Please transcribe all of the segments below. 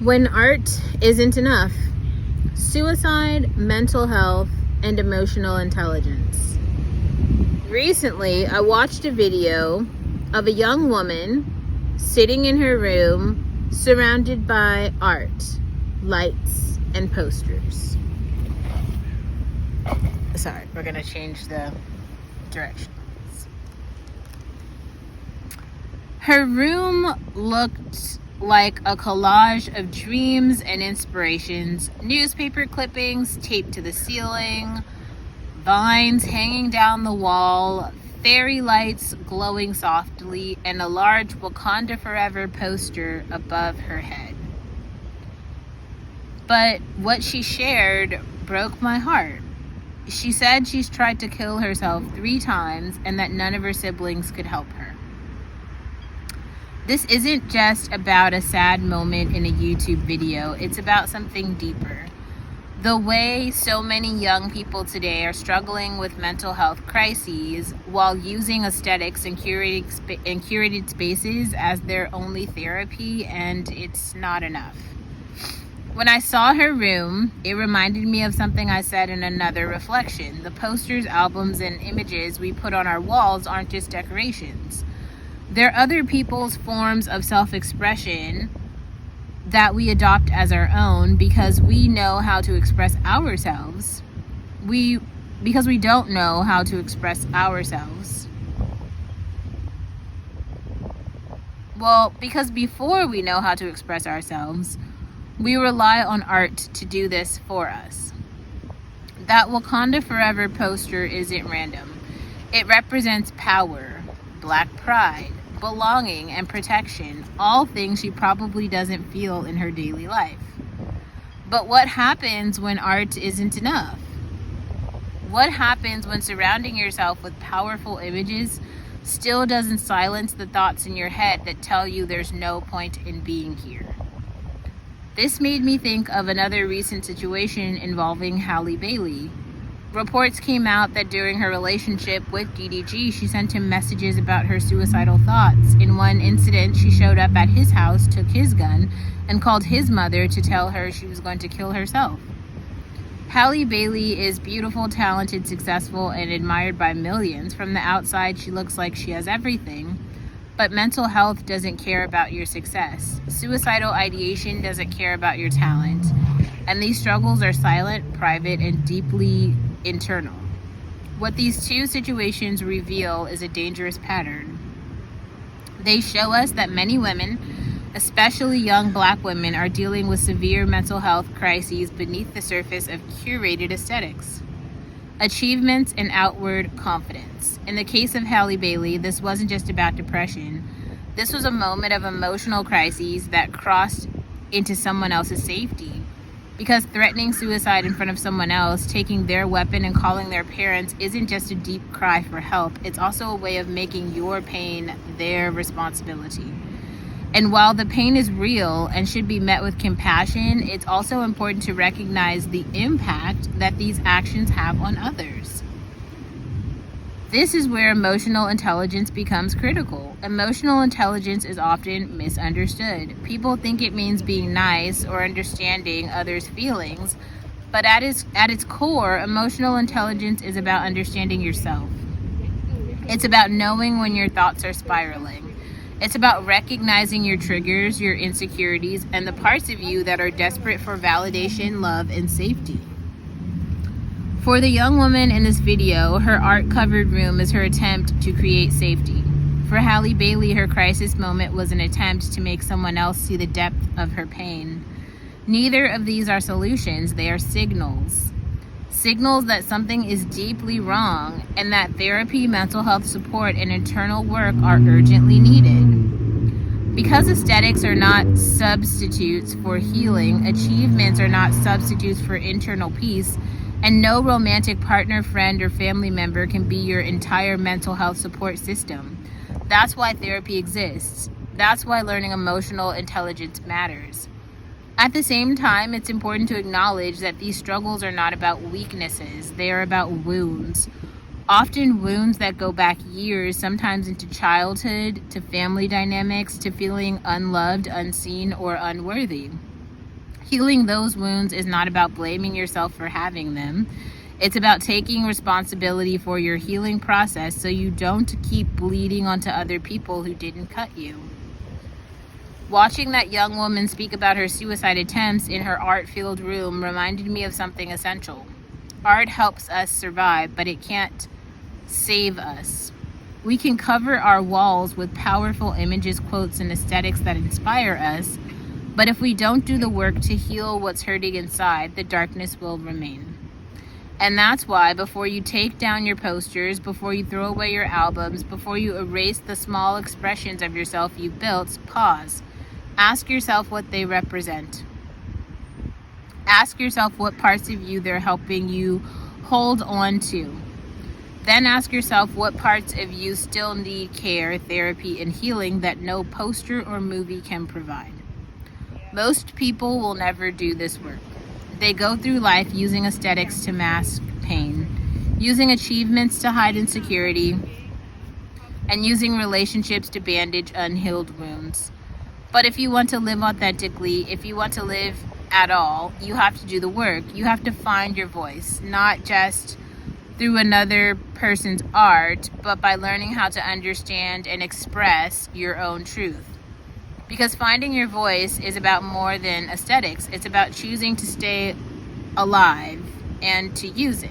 When art isn't enough, suicide, mental health, and emotional intelligence. Recently, I watched a video of a young woman sitting in her room surrounded by art, lights, and posters. Sorry, we're going to change the directions. Her room looked like a collage of dreams and inspirations, newspaper clippings taped to the ceiling, vines hanging down the wall, fairy lights glowing softly, and a large Wakanda Forever poster above her head. But what she shared broke my heart. She said she's tried to kill herself 3 times and that none of her siblings could help her. This isn't just about a sad moment in a YouTube video. It's about something deeper. The way so many young people today are struggling with mental health crises while using aesthetics and curated spaces as their only therapy, and it's not enough. When I saw her room, it reminded me of something I said in another reflection. The posters, albums, and images we put on our walls aren't just decorations. They're other people's forms of self-expression that we adopt as our own because we know how to express ourselves. Because we don't know how to express ourselves. Well, because before we know how to express ourselves, we rely on art to do this for us. That Wakanda Forever poster isn't random. It represents power, Black pride, belonging, and protection, all things she probably doesn't feel in her daily life. But what happens when art isn't enough? What happens when surrounding yourself with powerful images still doesn't silence the thoughts in your head that tell you there's no point in being here? This made me think of another recent situation involving Halle Bailey. Reports came out that during her relationship with DDG, she sent him messages about her suicidal thoughts. In one incident, she showed up at his house, took his gun, and called his mother to tell her she was going to kill herself. Halle Bailey is beautiful, talented, successful, and admired by millions. From the outside, she looks like she has everything. But mental health doesn't care about your success. Suicidal ideation doesn't care about your talent. And these struggles are silent, private, and deeply internal. What these two situations reveal is a dangerous pattern. They show us that many women, especially young Black women, are dealing with severe mental health crises beneath the surface of curated aesthetics, achievements, and outward confidence. In the case of Halle Bailey, this wasn't just about depression. This was a moment of emotional crises that crossed into someone else's safety. Because threatening suicide in front of someone else, taking their weapon, and calling their parents isn't just a deep cry for help. It's also a way of making your pain their responsibility. And while the pain is real and should be met with compassion, it's also important to recognize the impact that these actions have on others. This is where emotional intelligence becomes critical. Emotional intelligence is often misunderstood. People think it means being nice or understanding others' feelings, but at its core, emotional intelligence is about understanding yourself. It's about knowing when your thoughts are spiraling. It's about recognizing your triggers, your insecurities, and the parts of you that are desperate for validation, love, and safety. For the young woman in this video, her art-covered room is her attempt to create safety. For Halle Bailey, her crisis moment was an attempt to make someone else see the depth of her pain. Neither of these are solutions, they are signals. Signals that something is deeply wrong and that therapy, mental health support, and internal work are urgently needed. Because aesthetics are not substitutes for healing, achievements are not substitutes for internal peace, and no romantic partner, friend, or family member can be your entire mental health support system. That's why therapy exists. That's why learning emotional intelligence matters. At the same time, it's important to acknowledge that these struggles are not about weaknesses. They are about wounds. Often wounds that go back years, sometimes into childhood, to family dynamics, to feeling unloved, unseen, or unworthy. Healing those wounds is not about blaming yourself for having them. It's about taking responsibility for your healing process so you don't keep bleeding onto other people who didn't cut you. Watching that young woman speak about her suicide attempts in her art-filled room reminded me of something essential. Art helps us survive, but it can't save us. We can cover our walls with powerful images, quotes, and aesthetics that inspire us, but if we don't do the work to heal what's hurting inside, the darkness will remain. And that's why before you take down your posters, before you throw away your albums, before you erase the small expressions of yourself you built, pause. Ask yourself what they represent. Ask yourself what parts of you they're helping you hold on to. Then ask yourself what parts of you still need care, therapy, and healing that no poster or movie can provide. Most people will never do this work. They go through life using aesthetics to mask pain, using achievements to hide insecurity, and using relationships to bandage unhealed wounds. But if you want to live authentically, if you want to live at all, you have to do the work. You have to find your voice, not just through another person's art, but by learning how to understand and express your own truth. Because finding your voice is about more than aesthetics. It's about choosing to stay alive and to use it.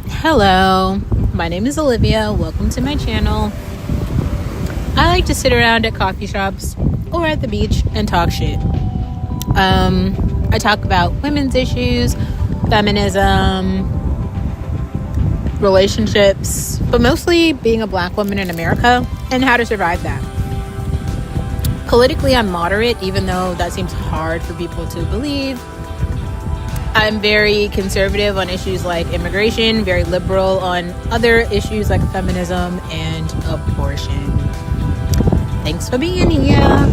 Hello, my name is Olivia. Welcome to my channel. I like to sit around at coffee shops or at the beach and talk shit. I talk about women's issues, feminism, relationships, but mostly being a Black woman in America and how to survive that. Politically, I'm moderate, even though that seems hard for people to believe. I'm very conservative on issues like immigration, very liberal on other issues like feminism and abortion. Thanks for being here.